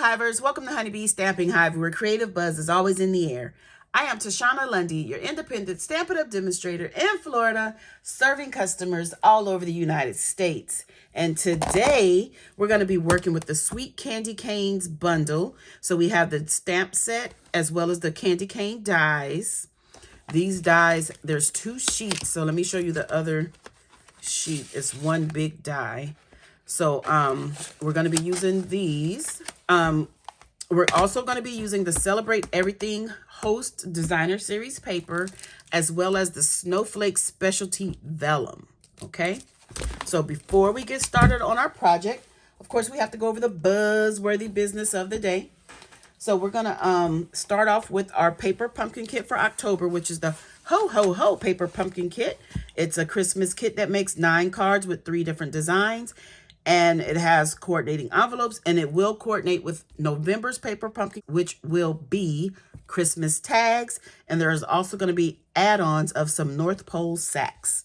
Hivers, welcome to Honeybee Stamping Hive, where creative buzz is always in the air. I am Tashana Lundy, your independent Stampin' Up demonstrator in Florida, serving customers all over the United States. And today, we're going to be working with the Sweet Candy Canes bundle. So we have the stamp set as well as the candy cane dies. These dies, there's 2 sheets. So let me show you the other sheet. It's one big die. So we're going to be using these. We're also going to be using the Celebrate Everything Host Designer Series paper, as well as the Snowflake Specialty Vellum. Okay, so before we get started on our project, of course, we have to go over the buzzworthy business of the day. So we're going to start off with our paper pumpkin kit for October, which is the Ho Ho Ho paper pumpkin kit. It's a Christmas kit that makes 9 cards with 3 different designs. And it has coordinating envelopes, and it will coordinate with November's paper pumpkin, which will be Christmas tags. And there's also going to be add-ons of some North Pole sacks.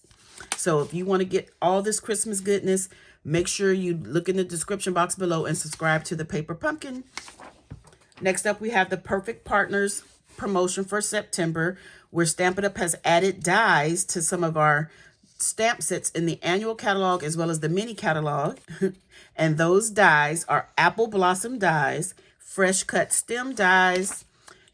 So if you want to get all this Christmas goodness, make sure you look in the description box below and subscribe to the paper pumpkin. Next up, we have the Perfect Partners promotion for September, where Stampin' Up has added dies to some of our stamp sets in the annual catalog as well as the mini catalog. And those dies are Apple Blossom dies, Fresh Cut Stem dies,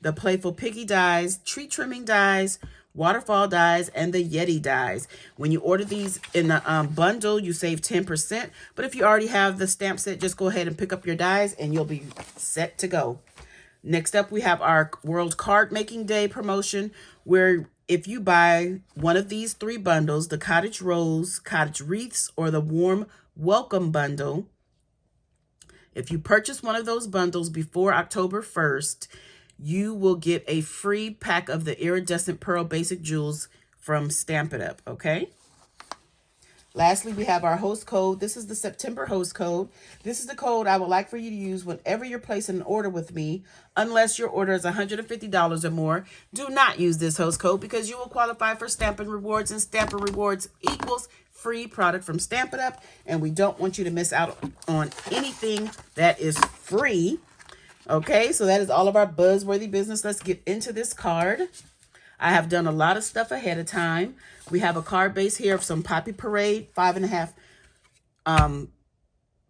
the Playful Piggy dies, Tree Trimming dies, Waterfall dies, and the Yeti dies. When you order these in the bundle, you save 10%. But if you already have the stamp set, just go ahead and pick up your dies and you'll be set to go. Next up, we have our World Card Making Day promotion, where if you buy one of these 3 bundles, the Cottage Rose, Cottage Wreaths, or the Warm Welcome bundle, if you purchase one of those bundles before October 1st, you will get a free pack of the Iridescent Pearl Basic Jewels from Stampin' Up, okay? Lastly, we have our host code. This is the September host code. This is the code I would like for you to use whenever you're placing an order with me, unless your order is $150 or more. Do not use this host code because you will qualify for Stampin' Rewards, and Stampin' Rewards equals free product from Stampin' Up, and we don't want you to miss out on anything that is free. Okay, so that is all of our buzzworthy business. Let's get into this card. I have done a lot of stuff ahead of time. We have a card base here of some Poppy Parade, 5.5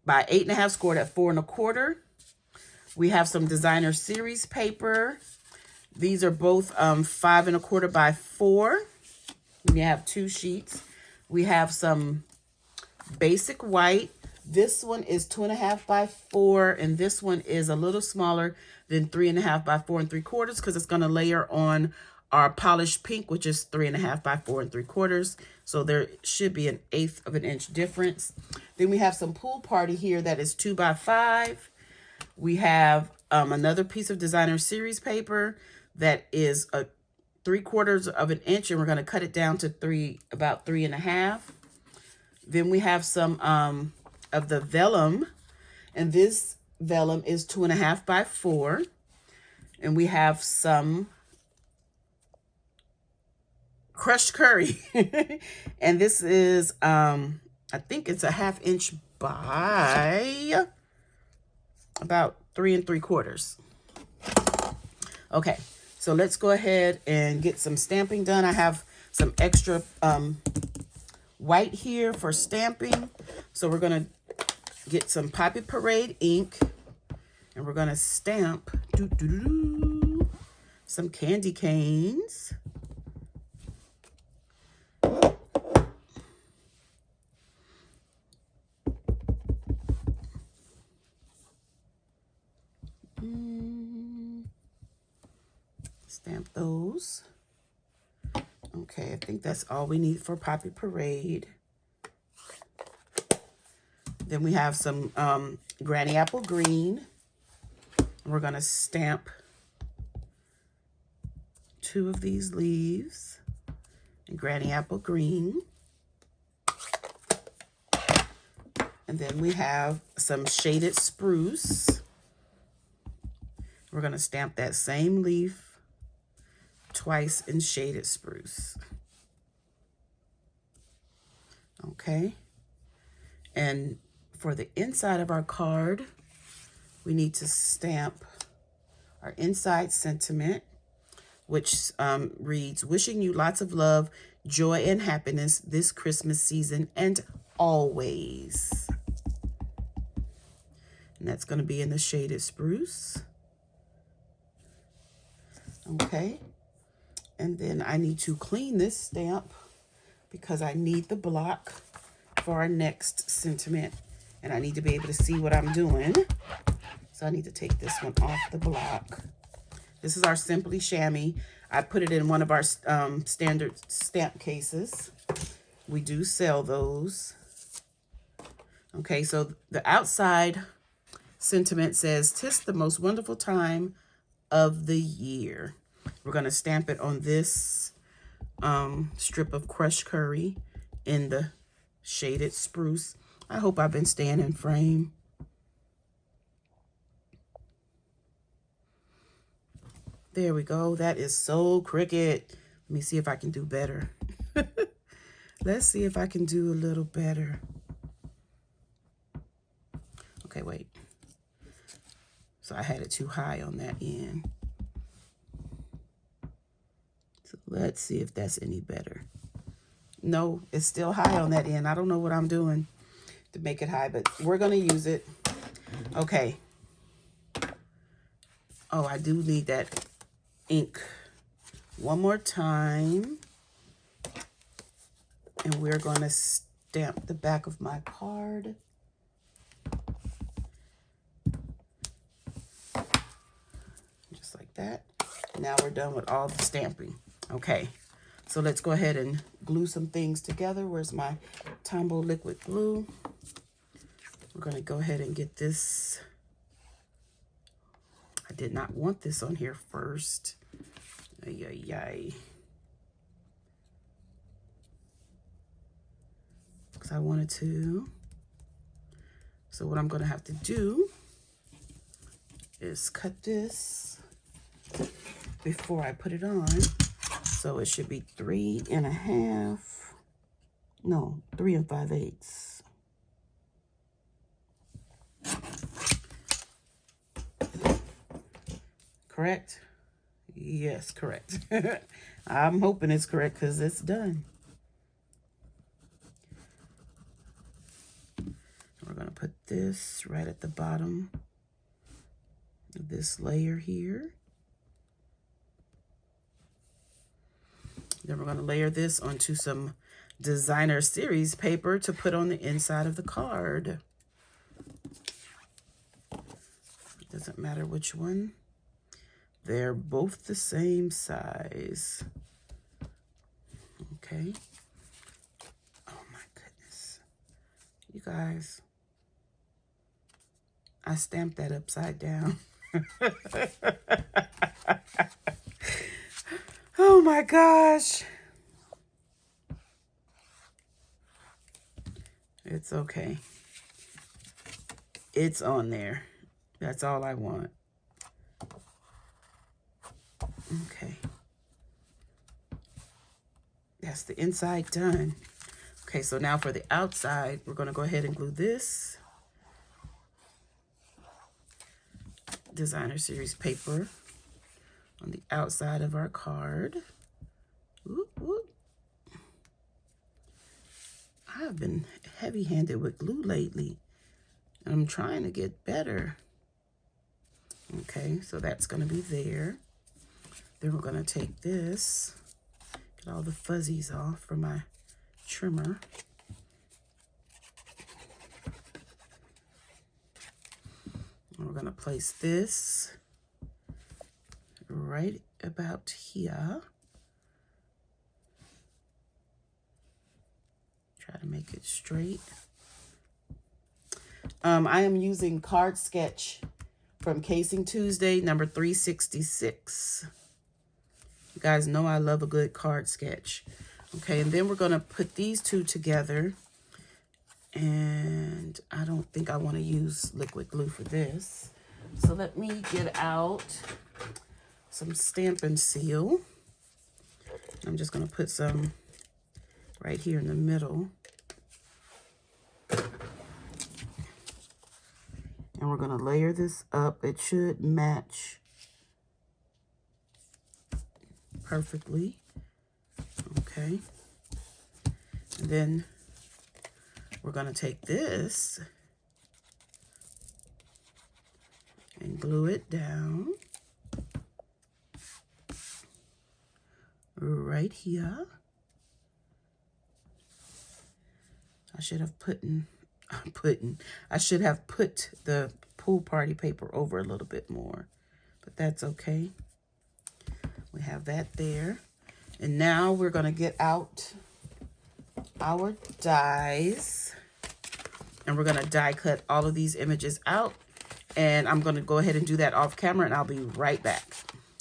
by 8.5, scored at 4 1/4. We have some Designer Series paper. These are both 5 1/4 by 4. We have 2 sheets. We have some Basic White. This one is 2.5 by 4, and this one is a little smaller than 3.5 by 4 3/4 because it's going to layer on our polished pink, which is 3.5 by 4 3/4. So there should be an 1/8 of an inch difference. Then we have some Pool Party here that is 2 by 5. We have another piece of Designer Series paper that is a 3/4 of an inch, and we're going to cut it down to about 3.5. Then we have some of the vellum, and this vellum is 2.5 by 4. And we have some crushed curry. And this is, I think it's a 1/2 inch by about 3 3/4. Okay, so let's go ahead and get some stamping done. I have some extra white here for stamping. So we're going to get some Poppy Parade ink, and we're going to stamp some candy canes. Stamp those. Okay, I think that's all we need for Poppy Parade. Then we have some Granny Apple Green. We're going to stamp 2 of these leaves in Granny Apple Green. And then we have some Shaded Spruce. We're going to stamp that same leaf twice in Shaded Spruce. Okay. And for the inside of our card, we need to stamp our inside sentiment, which reads, wishing you lots of love, joy, and happiness this Christmas season and always. And that's going to be in the shaded spruce. Okay. And then I need to clean this stamp because I need the block for our next sentiment. And I need to be able to see what I'm doing. So I need to take this one off the block. This is our Simply Chamois. I put it in one of our standard stamp cases. We do sell those. Okay, so the outside sentiment says, "'Tis the most wonderful time of the year." We're going to stamp it on this strip of crushed curry in the shaded spruce. I hope I've been staying in frame. There we go. That is so crooked. Let me see if I can do better. Let's see if I can do a little better. Okay, wait. So I had it too high on that end. So let's see if that's any better. No, it's still high on that end. I don't know what I'm doing to make it high, but we're going to use it. Okay. Oh, I do need that ink one more time. And we're going to stamp the back of my card. Just like that. Now we're done with all the stamping. Okay, so let's go ahead and glue some things together. Where's my Tombow liquid glue? We're going to go ahead and get this. I did not want this on here first. Ay, ay, ay. Because I wanted to. So what I'm going to have to do is cut this before I put it on. So it should be 3 1/2. No, 3 5/8. Correct? Yes, correct. I'm hoping it's correct because it's done. We're going to put this right at the bottom of this layer here. Then we're going to layer this onto some designer series paper to put on the inside of the card. It doesn't matter which one. They're both the same size. Okay. Oh my goodness. You guys, I stamped that upside down. Oh my gosh. It's okay. It's on there. That's all I want. Okay. That's the inside done. Okay, so now for the outside, we're going to go ahead and glue this designer series paper on the outside of our card. Whoop, whoop. I've been heavy-handed with glue lately. I'm trying to get better. Okay, so that's going to be there. Then we're going to take this, get all the fuzzies off from my trimmer. And we're going to place this right about here. Try to make it straight. I am using Card Sketch from Casing Tuesday, number 366. You guys know I love a good card sketch. Okay, and then we're going to put these two together. And I don't think I want to use liquid glue for this. So let me get out some Stampin' Seal. I'm just going to put some right here in the middle. And we're going to layer this up. It should match perfectly. Okay. And then we're going to take this and glue it down right here. I should have put the pool party paper over a little bit more, but that's okay. We have that there. And now we're going to get out our dies, and we're going to die cut all of these images out. And I'm going to go ahead and do that off camera, and I'll be right back.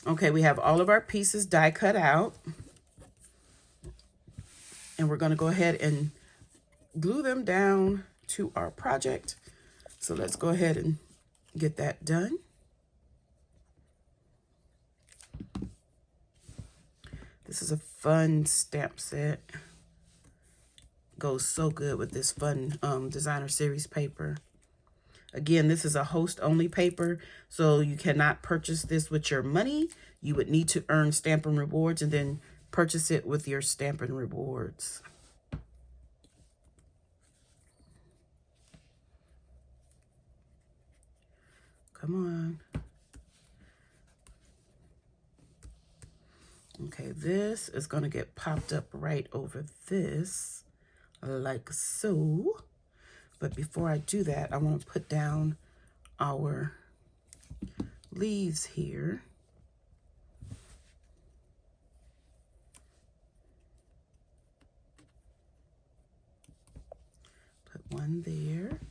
Okay, we have all of our pieces die cut out, and we're going to go ahead and glue them down to our project. So let's go ahead and get that done. This is a fun stamp set. Goes so good with this fun designer series paper. Again, this is a host only paper, so you cannot purchase this with your money. You would need to earn Stampin' Rewards and then purchase it with your Stampin' Rewards. Come on. Okay, this is going to get popped up right over this, like so. But before I do that, I want to put down our leaves here. Put one there.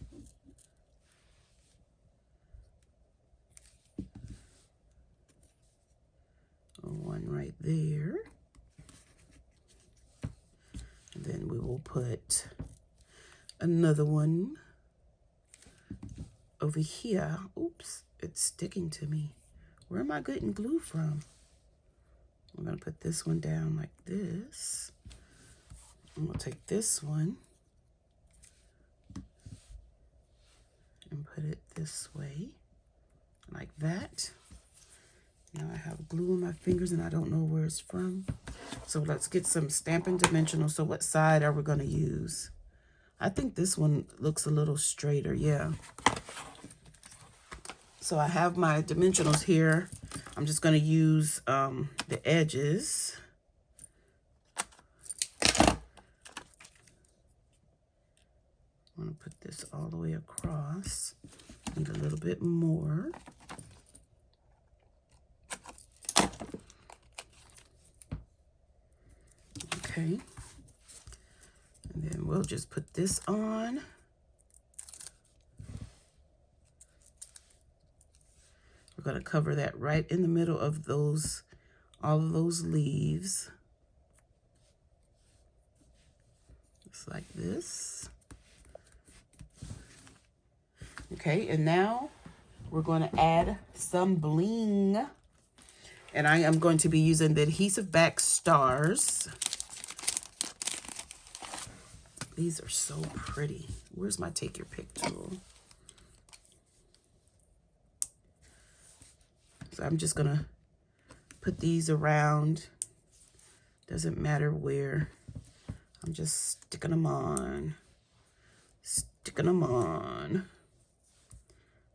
One right there. And then we will put another one over here. Oops, it's sticking to me. Where am I getting glue from? I'm going to put this one down like this. I'm going to take this one and put it this way, like that. Now I have glue on my fingers and I don't know where it's from. So let's get some Stampin' Dimensional. So what side are we going to use? I think this one looks a little straighter, yeah. So I have my dimensionals here. I'm just going to use the edges. I'm going to put this all the way across. Need a little bit more. Okay. And then we'll just put this on. We're going to cover that right in the middle of those, all of those leaves. Just like this. Okay, and now we're going to add some bling. And I am going to be using the Adhesive-Backed stars. These are so pretty. Where's my take your pick tool? So I'm just gonna put these around. Doesn't matter where. I'm just sticking them on. Sticking them on.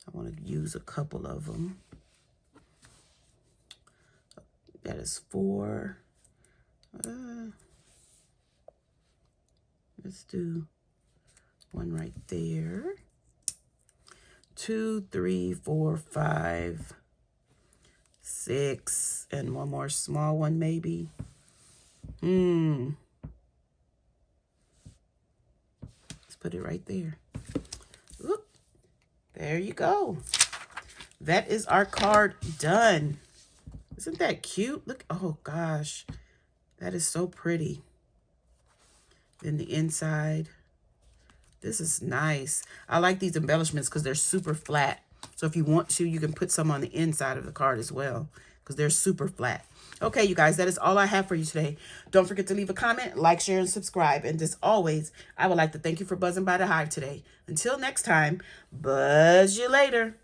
I want to use a couple of them. That is 4. Let's do one right there. 2, 3, 4, 5, 6, and one more small one maybe. Let's put it right there. Oop. There you go. That is our card done. Isn't that cute? Look, oh gosh, that is so pretty. Then the inside, this is nice. I like these embellishments because they're super flat. So if you want to, you can put some on the inside of the card as well. because they're super flat. Okay, you guys, that is all I have for you today. Don't forget to leave a comment, like, share, and subscribe. And as always, I would like to thank you for buzzing by the hive today. Until next time, buzz you later.